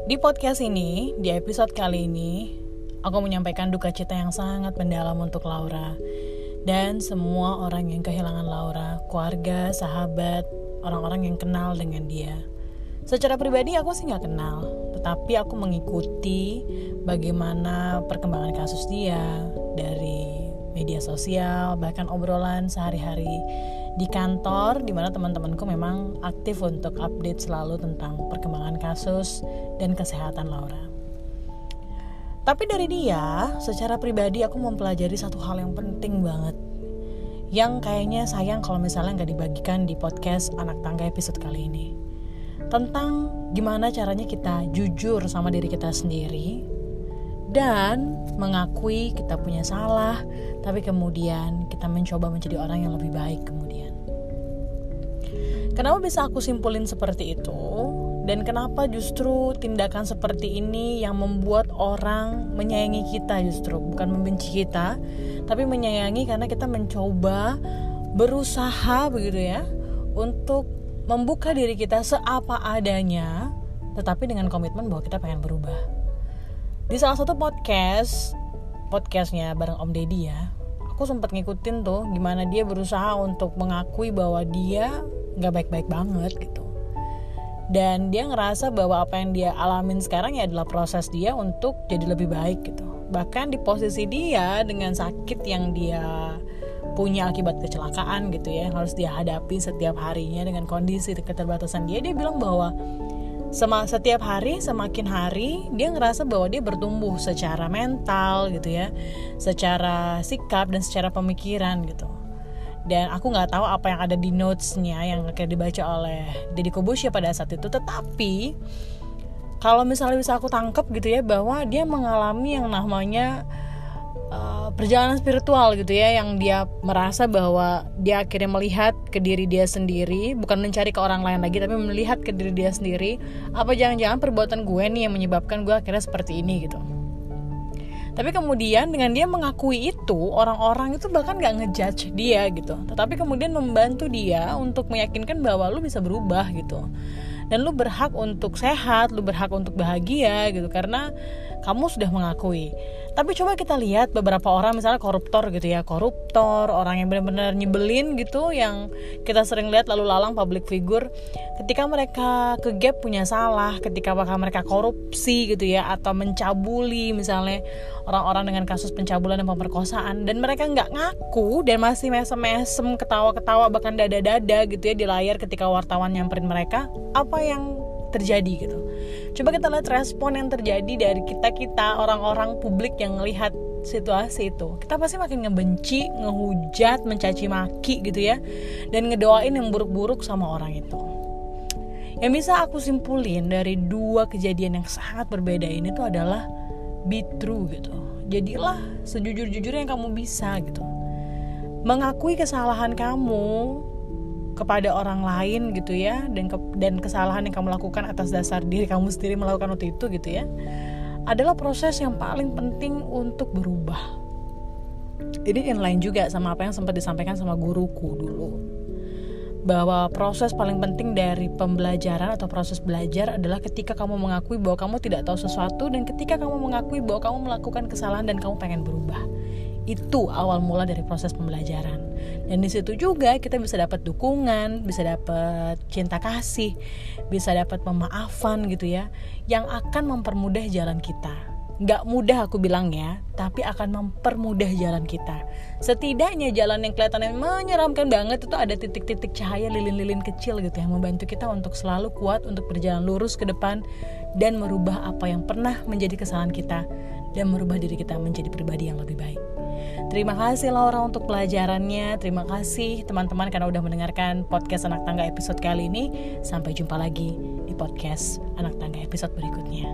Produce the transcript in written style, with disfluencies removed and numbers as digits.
Di podcast ini, di episode kali ini, aku menyampaikan duka cita yang sangat mendalam untuk Laura dan semua orang yang kehilangan Laura, keluarga, sahabat, orang-orang yang kenal dengan dia. Secara pribadi aku sih gak kenal, tetapi aku mengikuti bagaimana perkembangan kasus dia dari media sosial, bahkan obrolan sehari-hari di kantor, di mana teman-temanku memang aktif untuk update selalu tentang perkembangan kasus dan kesehatan Laura. Tapi dari dia, secara pribadi aku mempelajari satu hal yang penting banget, yang kayaknya sayang kalau misalnya gak dibagikan di podcast Anak Tangga episode kali ini. Tentang gimana caranya kita jujur sama diri kita sendiri dan mengakui kita punya salah, tapi kemudian kita mencoba menjadi orang yang lebih baik kemudian. Kenapa bisa aku simpulin seperti itu? Dan kenapa justru tindakan seperti ini yang membuat orang menyayangi kita justru, bukan membenci kita, tapi menyayangi karena kita mencoba berusaha begitu ya, untuk membuka diri kita seapa adanya, tetapi dengan komitmen bahwa kita pengen berubah. Di salah satu podcastnya bareng Om Deddy ya, aku sempat ngikutin tuh gimana dia berusaha untuk mengakui bahwa dia gak baik-baik banget gitu. Dan dia ngerasa bahwa apa yang dia alamin sekarang ya adalah proses dia untuk jadi lebih baik gitu. Bahkan di posisi dia dengan sakit yang dia punya akibat kecelakaan gitu ya, yang harus dia hadapi setiap harinya dengan kondisi keterbatasan dia bilang bahwa setiap hari, semakin hari dia ngerasa bahwa dia bertumbuh secara mental gitu ya, secara sikap dan secara pemikiran gitu. Dan aku nggak tahu apa yang ada di notes-nya yang akhirnya dibaca oleh Deddy Corbuzier pada saat itu, tetapi kalau misalnya bisa aku tangkap gitu ya, bahwa dia mengalami yang namanya perjalanan spiritual gitu ya, yang dia merasa bahwa dia akhirnya melihat ke diri dia sendiri, bukan mencari ke orang lain lagi, tapi melihat ke diri dia sendiri, apa jangan-jangan perbuatan gue nih yang menyebabkan gue akhirnya seperti ini gitu. Tapi kemudian dengan dia mengakui itu, orang-orang itu bahkan gak ngejudge dia gitu, tetapi kemudian membantu dia untuk meyakinkan bahwa lu bisa berubah gitu, dan lu berhak untuk sehat, lu berhak untuk bahagia gitu, karena kamu sudah mengakui. Tapi coba kita lihat beberapa orang misalnya koruptor gitu ya, orang yang benar-benar nyebelin gitu, yang kita sering lihat lalu lalang public figure, ketika mereka ke gap punya salah, ketika mereka korupsi gitu ya, atau mencabuli misalnya orang-orang dengan kasus pencabulan dan pemerkosaan, dan mereka nggak ngaku dan masih mesem-mesem, ketawa-ketawa, bahkan dada-dada gitu ya di layar ketika wartawan nyamperin mereka, apa yang terjadi gitu. Coba kita lihat respon yang terjadi dari kita orang-orang publik yang melihat situasi itu. Kita pasti makin ngebenci, ngehujat, mencaci maki gitu ya, dan ngedoain yang buruk-buruk sama orang itu. Yang bisa aku simpulin dari dua kejadian yang sangat berbeda ini tuh adalah be true gitu. Jadilah sejujur-jujurnya yang kamu bisa gitu. Mengakui kesalahan kamu kepada orang lain gitu ya, dan kesalahan yang kamu lakukan atas dasar diri kamu sendiri melakukan waktu itu gitu ya, adalah proses yang paling penting untuk berubah. Ini inline juga sama apa yang sempat disampaikan sama guruku dulu, bahwa proses paling penting dari pembelajaran atau proses belajar adalah ketika kamu mengakui bahwa kamu tidak tahu sesuatu, dan ketika kamu mengakui bahwa kamu melakukan kesalahan dan kamu pengen berubah. Itu awal mula dari proses pembelajaran. Dan di situ juga kita bisa dapat dukungan, bisa dapat cinta kasih, bisa dapat pemaafan gitu ya, yang akan mempermudah jalan kita. Gak mudah aku bilang ya, tapi akan mempermudah jalan kita. Setidaknya jalan yang kelihatannya menyeramkan banget itu ada titik-titik cahaya, lilin-lilin kecil gitu yang membantu kita untuk selalu kuat untuk berjalan lurus ke depan dan merubah apa yang pernah menjadi kesalahan kita, dan merubah diri kita menjadi pribadi yang lebih baik. Terima kasih Laura untuk pelajarannya. Terima kasih teman-teman karena udah mendengarkan podcast Anak Tangga episode kali ini. Sampai jumpa lagi di podcast Anak Tangga episode berikutnya.